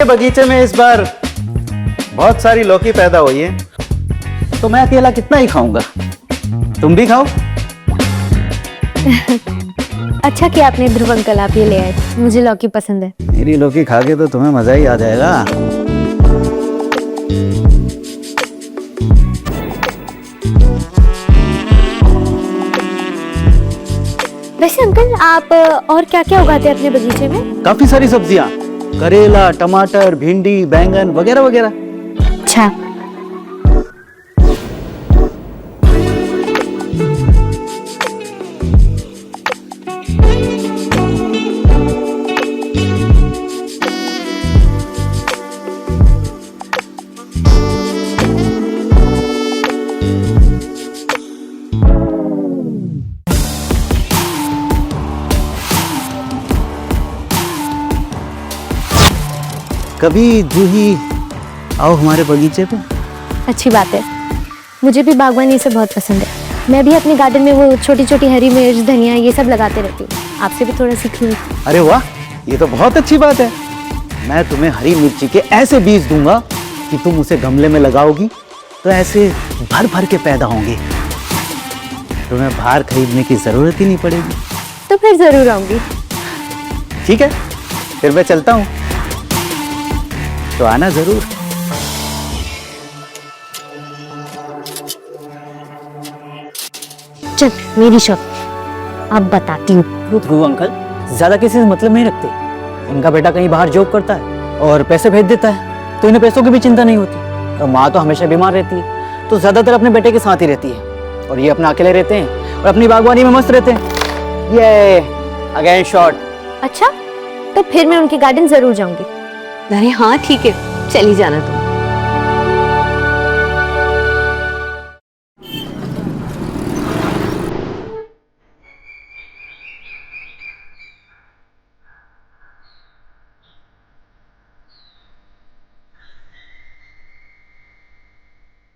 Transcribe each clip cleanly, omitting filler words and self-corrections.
बगीचे में इस बार बहुत सारी लौकी पैदा हुई है, तो मैं अकेला कितना ही खाऊंगा। तुम भी खाओ। अच्छा किया आपने ध्रुव अंकल, आप ये ले आए, मुझे लौकी पसंद है। मेरी लौकी खा के तो तुम्हें मजा ही आ जाएगा। वैसे अंकल आप और क्या क्या उगाते हैं अपने बगीचे में? काफी सारी सब्जियां, करेला, टमाटर, भिंडी, बैंगन वगैरह वगैरह। अच्छा, कभी जूही आओ हमारे बगीचे पे। अच्छी बात है। मुझे भी बागवानी से बहुत पसंद है। मैं भी अपने गार्डन में वो छोटी छोटी हरी मिर्च, धनिया ये सब लगाते रहती हूँ। आपसे भी थोड़ा सीख लूँ। अरे वाह, ये तो बहुत अच्छी बात है। मैं तुम्हें हरी मिर्ची के ऐसे बीज दूंगा कि तुम उसे गमले में लगाओगी तो ऐसे भर भर के पैदा होंगे। तुम्हें बाहर खरीदने की जरूरत ही नहीं पड़ेगी। तो फिर जरूर आऊंगी। ठीक है, फिर मैं चलता हूँ, तो आना जरूर। चल मेरी शॉप, अब बताती हूँ। ध्रुव अंकल ज्यादा किसी से मतलब नहीं रखते। इनका बेटा कहीं बाहर जॉब करता है और पैसे भेज देता है, तो इन्हें पैसों की भी चिंता नहीं होती। और माँ तो हमेशा बीमार रहती है, तो ज्यादातर अपने बेटे के साथ ही रहती है। और ये अपना अकेले रहते हैं और अपनी बागवानी में मस्त रहते हैं। ये अगेन शॉट। अच्छा, तो फिर मैं उनके गार्डन जरूर जाऊंगी। अरे हाँ ठीक है, चली जाना तुम।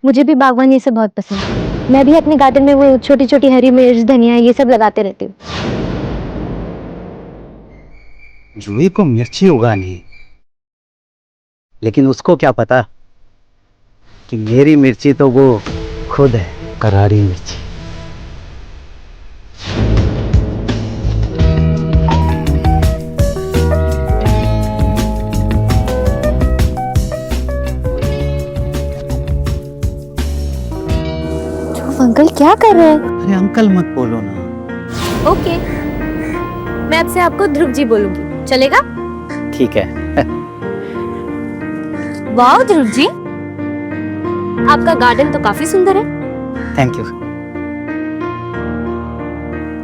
मुझे भी बागवानी से बहुत पसंद है। मैं भी अपने गार्डन में वो छोटी छोटी हरी मिर्च, धनिया ये सब लगाते रहती हूँ। जूही को मिर्ची उगानी, लेकिन उसको क्या पता कि मेरी मिर्ची तो वो खुद है, करारी मिर्ची। अंकल क्या कर रहे हैं? अरे अंकल मत बोलो ना। ओके, मैं अब से आपको ध्रुव जी बोलूंगी, चलेगा? ठीक है। वाह ध्रुव जी, आपका गार्डन तो काफी सुंदर है। Thank you.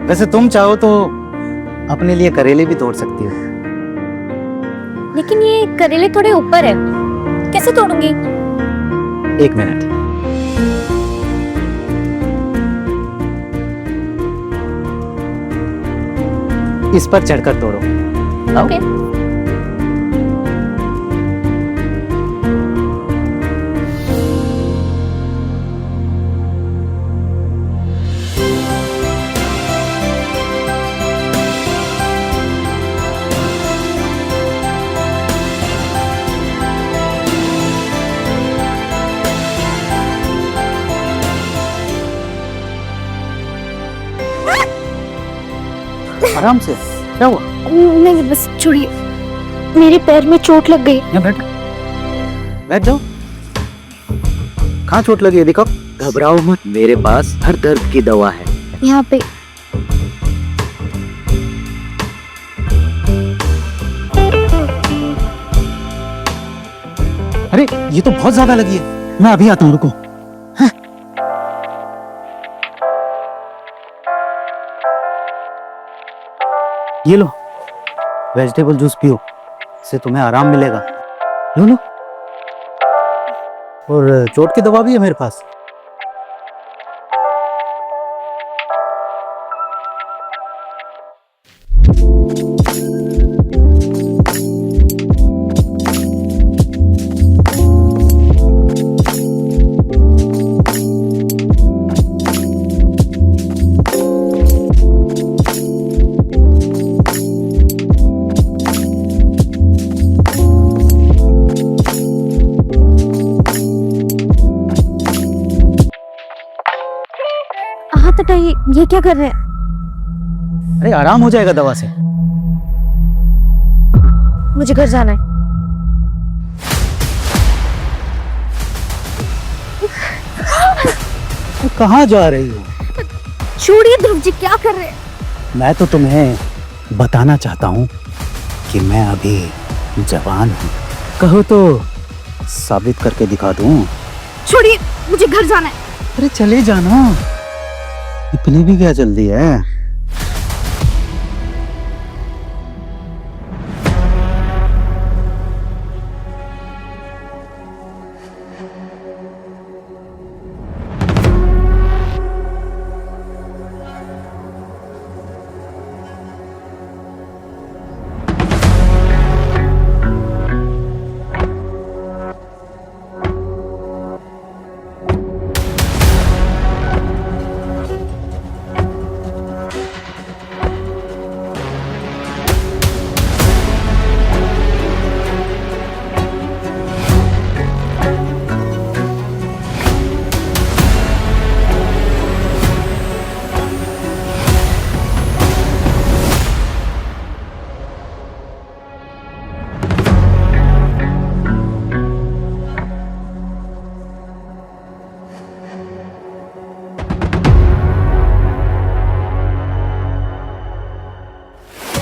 वैसे तुम चाहो तो अपने लिए करेले भी तोड़ सकती हो। लेकिन ये करेले थोड़े ऊपर है, कैसे तोड़ूंगी? एक मिनट। इस पर चढ़कर तोड़ो। आओ। ओके। आराम से। क्या हुआ? नहीं बस छोड़िए, मेरे पैर में चोट लग गई। यहाँ बैठ, बैठ जाओ। कहाँ चोट लगी है दिखाओ। घबराओ मत, मेरे पास हर दर्द की दवा है। यहाँ पे। अरे ये तो बहुत ज्यादा लगी है, मैं अभी आता हूँ, रुको। ये लो, वेजिटेबल जूस पियो, इससे तुम्हें आराम मिलेगा। लो लो। और चोट की दवा भी है मेरे पास। हटाइए, ये क्या कर रहे हैं? अरे आराम हो जाएगा दवा से। मुझे घर जाना है। कहाँ जा रही हो? छोड़िए ध्रुव जी, क्या कर रहे हैं? मैं तो तुम्हें बताना चाहता हूँ कि मैं अभी जवान हूँ। कहो तो साबित करके दिखा दूँ। छोड़िए, मुझे घर जाना है। अरे चले जाना, इतनी भी क्या जल्दी है?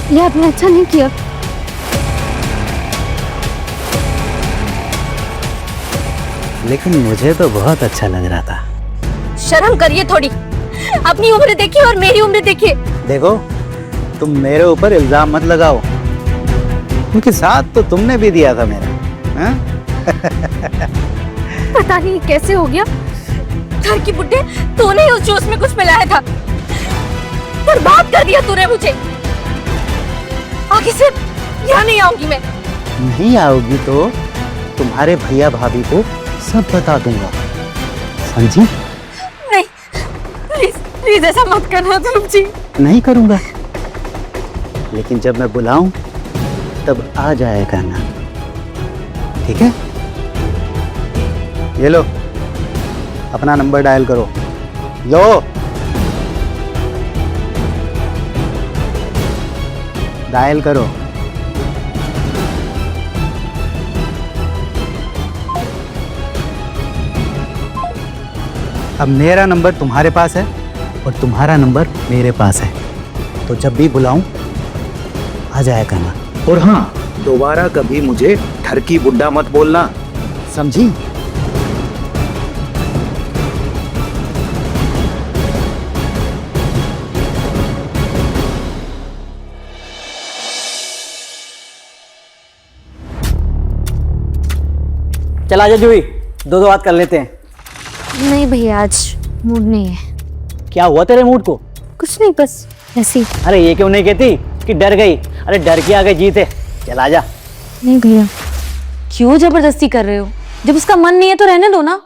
ये आपने अच्छा नहीं किया। लेकिन मुझे तो बहुत अच्छा लग रहा था। शर्म करिए थोड़ी, अपनी उम्र देखिए और मेरी उम्र देखिए। देखो, तुम मेरे ऊपर इल्जाम मत लगाओ, क्योंकि साथ तो तुमने भी दिया था मेरा। हाँ? पता नहीं कैसे हो गया। घर की बुड्ढे, तूने ही उस जूस में कुछ मिलाया था। बर्बाद कर दिया तूने मुझे। आगे से यहाँ नहीं आऊंगी मैं। नहीं आओगी तो तुम्हारे भैया भाभी को सब बता दूंगा, समझी? नहीं, प्लीज प्लीज ऐसा मत करना ध्रुव जी। नहीं करूंगा, लेकिन जब मैं बुलाऊं तब आ जाया करना, ठीक है? ये लो, अपना नंबर डायल करो। लो, डायल करो। अब मेरा नंबर तुम्हारे पास है और तुम्हारा नंबर मेरे पास है, तो जब भी बुलाऊं आ जाया करना। और हाँ, दोबारा कभी मुझे ठरकी बुड्ढा मत बोलना, समझी? चल आजा जूही, दो बात कर लेते हैं। नहीं भैया, आज मूड नहीं है। क्या हुआ तेरे मूड को? कुछ नहीं, बस ऐसे ही। अरे ये क्यों नहीं कहती कि डर गई? अरे डर के आगे जीत है। चल आजा। नहीं भैया। क्यों जबरदस्ती कर रहे हो? जब उसका मन नहीं है तो रहने दो ना।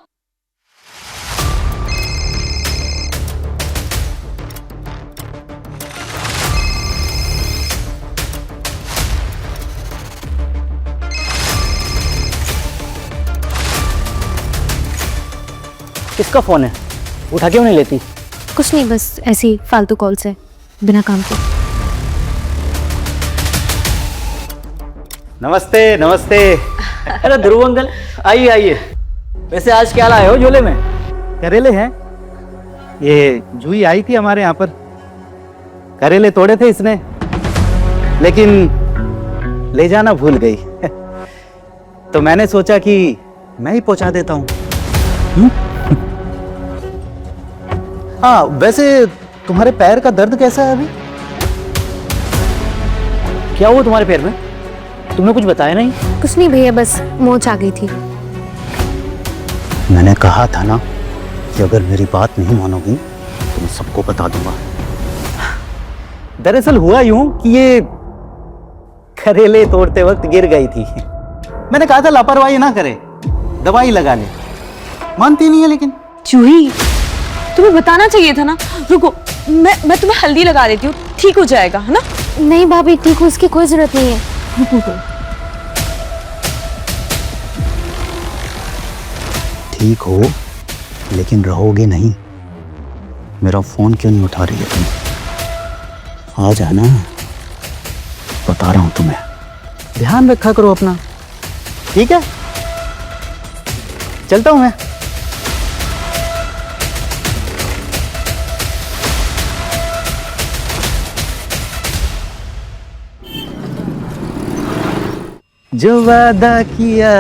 किसका फोन है? उठा क्यों नहीं लेती? कुछ नहीं, बस ऐसे ही फालतू कॉल से, बिना काम के। नमस्ते नमस्ते। अरे ध्रुव अंकल, आइए आइए। वैसे आज क्या लाए हो झोले में? करेले हैं। ये जूही आई थी हमारे यहाँ पर, करेले तोड़े थे इसने, लेकिन ले जाना भूल गई। तो मैंने सोचा कि मैं ही पहुंचा देता हूँ। हाँ, वैसे तुम्हारे पैर का दर्द कैसा है अभी? क्या हुआ तुम्हारे पैर में? तुमने कुछ बताया नहीं? कुछ नहीं भैया, बस मोच आ गई थी। मैंने कहा था ना कि अगर मेरी बात नहीं मानोगी तो मैं सबको बता दूंगा। दरअसल हुआ यूं कि ये करेले तोड़ते वक्त गिर गई थी। मैंने कहा था लापरवाही ना करे, दवाई लगा ले। मानती नहीं है लेकिन। जूही, तुम्हें बताना चाहिए था ना। रुको, मैं तुम्हें हल्दी लगा देती हूँ, ठीक हो जाएगा, है ना? नहीं भाभी, ठीक हो, उसकी कोई जरूरत नहीं है। ठीक हो, लेकिन रहोगे नहीं। मेरा फोन क्यों नहीं उठा रही है तुम? आ जाना, बता रहा हूं तुम्हें। ध्यान रखा करो अपना, ठीक है? चलता हूं मैं। जो वादा किया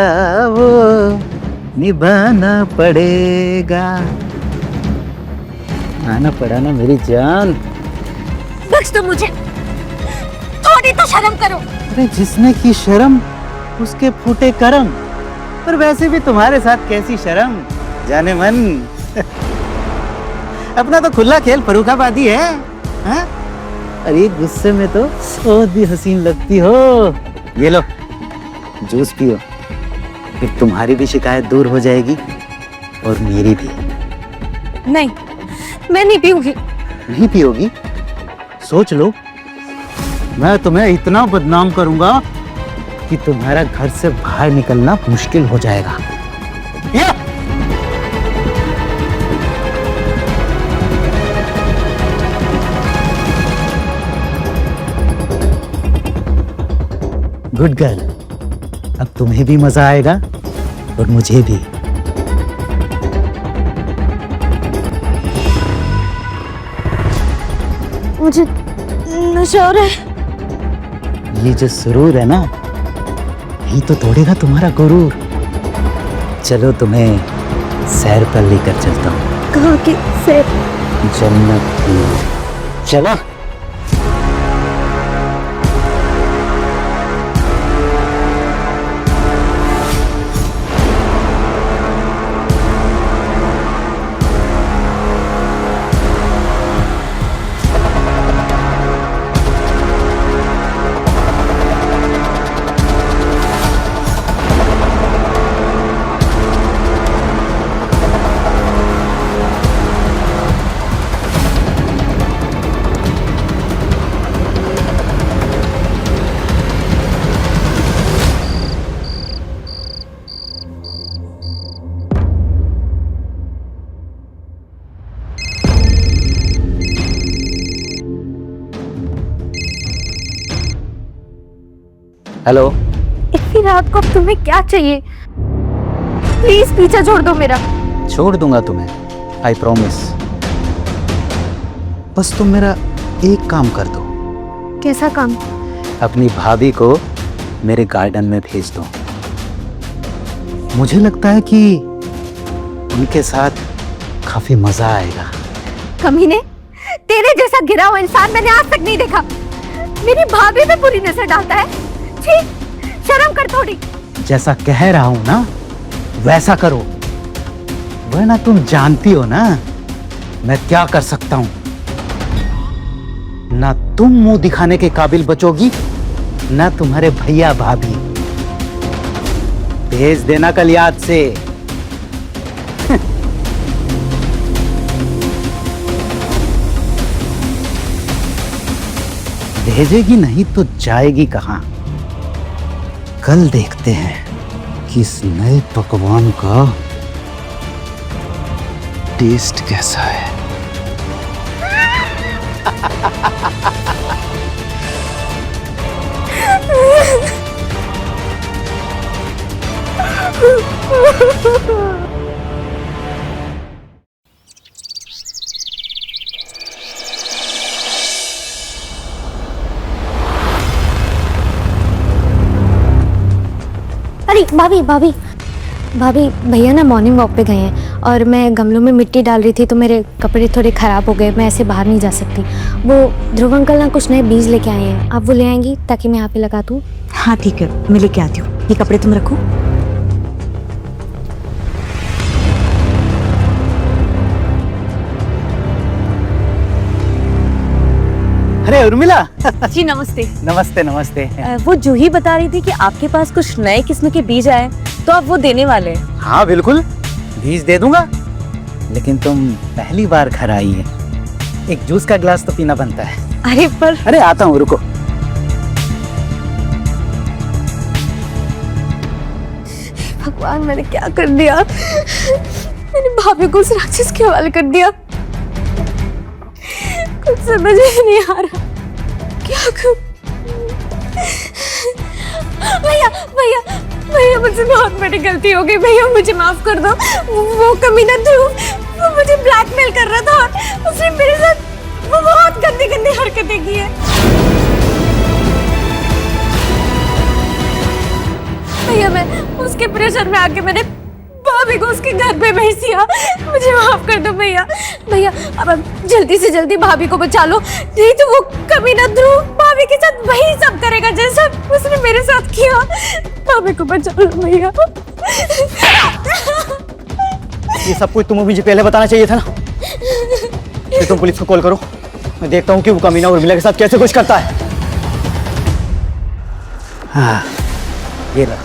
वो निभाना पड़ेगा। आना पड़ा ना मेरी जान। बख्श दो मुझे, थोड़ी तो शर्म करो। अरे जिसने की शर्म उसके फूटे करम। पर वैसे भी तुम्हारे साथ कैसी शर्म, जाने मन। अपना तो खुला खेल फर्रुखाबादी है, हाँ? अरे गुस्से में तो बहुत भी हसीन लगती हो। ये लो जूस पियो, फिर तुम्हारी भी शिकायत दूर हो जाएगी और मेरी भी। नहीं, मैं नहीं पीऊंगी। नहीं पियोगी? सोच लो, मैं तुम्हें इतना बदनाम करूंगा कि तुम्हारा घर से बाहर निकलना मुश्किल हो जाएगा। या! गुड गर्ल, अब तुम्हें भी मजा आएगा और मुझे भी। मुझे नशा हो रहा है। ये जो सुरूर है ना, यही तो तोड़ेगा तुम्हारा गुरूर। चलो तुम्हें सैर पर लेकर चलता हूँ। कहाँ की सैर? जन्नत की। चलो। हेलो। इतनी रात को अब तुम्हें क्या चाहिए? प्लीज पीछा छोड़ दो मेरा। छोड़ दूंगा तुम्हें, आई प्रॉमिस। बस तुम मेरा एक काम कर दो। कैसा काम? अपनी भाभी को मेरे गार्डन में भेज दो। मुझे लगता है कि उनके साथ काफी मजा आएगा। कमीने, तेरे जैसा गिरा हुआ इंसान मैंने आज तक नहीं देखा। मेरी भाभी पे बुरी नजर डालता है। छी, शर्म कर थोड़ी। जैसा कह रहा हूं ना वैसा करो, वरना तुम जानती हो ना मैं क्या कर सकता हूं। ना तुम मुंह दिखाने के काबिल बचोगी, ना तुम्हारे भैया भाभी। भेज देना कल याद से। भेजेगी नहीं तो जाएगी कहां? कल देखते हैं कि इस नए पकवान का टेस्ट कैसा है। अरे भाभी भाभी भाभी, भैया ना मॉर्निंग वॉक पे गए हैं और मैं गमलों में मिट्टी डाल रही थी तो मेरे कपड़े थोड़े ख़राब हो गए। मैं ऐसे बाहर नहीं जा सकती। वो ध्रुव अंकल ना कुछ नए बीज लेके आए हैं, आप वो ले आएंगी ताकि मैं यहाँ पे लगा दूँ? हाँ ठीक है, मैं लेके आती हूँ। ये कपड़े तुम रखो। अरे उर्मिला। जी नमस्ते। नमस्ते नमस्ते। वो जूही बता रही थी कि आपके पास कुछ नए किस्म के बीज आए, तो आप वो देने वाले हैं। हाँ बिल्कुल, बीज दे दूंगा। लेकिन तुम पहली बार घर आई है, एक जूस का गिलास तो पीना बनता है। अरे आता हूँ, रुको। भगवान, मैंने क्या कर दिया? मैंने भाभी को उस राक्षस के हवाले कर दिया। समझ ही नहीं आ रहा क्या करूं। भैया भैया भैया मुझसे बहुत बड़ी गलती हो गई भैया, मुझे माफ कर दो। वो कमीना ध्रुव वो मुझे ब्लैकमेल कर रहा था और उसने मेरे साथ वो बहुत गंदी गंदी हरकतें की है। भैया मैं उसके प्रेशर में आके मैंने भाभी को उसके घर पे भेज दिया, मुझे माफ कर दो भैया। भैया अब जल्दी से जल्दी भाभी को बचा लो, नहीं तो वो कमीना ध्रुव भाभी के साथ वही सब करेगा जैसा उसने मेरे साथ किया। भाभी को बचा लो भैया। ये सब कुछ तुम्हें मुझे पहले बताना चाहिए था ना। फिर तुम पुलिस को कॉल करो, मैं देखता हूँ कि वो कमीना उर्मिला के साथ कैसे कुछ करता है। हाँ, ये लो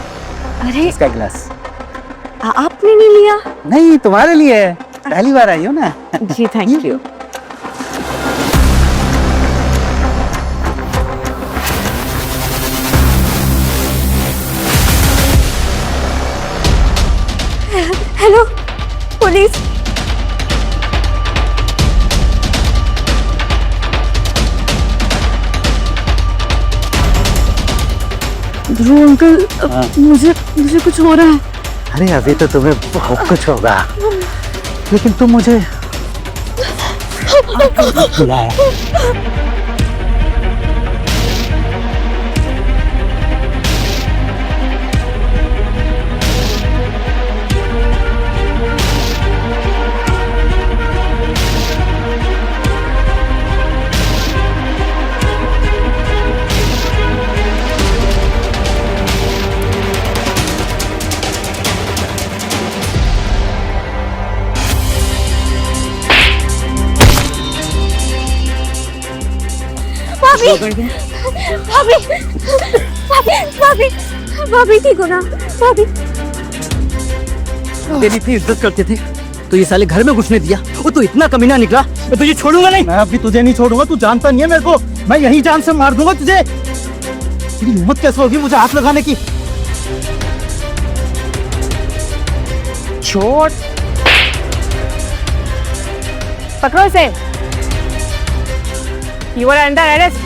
अरे इसका गिलास। आपने नहीं लिया? नहीं, तुम्हारे लिए है, पहली बार आई हो ना। जी thank you. Hello police. Dhruv uncle मुझे कुछ हो रहा है। अरे अभी तो तुम्हें बहुत कुछ होगा, लेकिन तुम मुझे बुलाया। भाभी भाभी भाभी भाभी ठीक हो ना भाभी? तेरी इतनी इज्जत करते थे तो ये साले घर में घुसने दिया, और तू इतना कमीना निकला, मैं तुझे छोड़ूंगा नहीं। मैं अभी तुझे नहीं छोड़ूंगा, तू जानता नहीं है मेरे को, मैं यही जान से मार दूंगा तुझे। तेरी हिम्मत कैसे होगी मुझे हाथ लगाने की? छोड़, पकड़ो इसे। You are under arrest.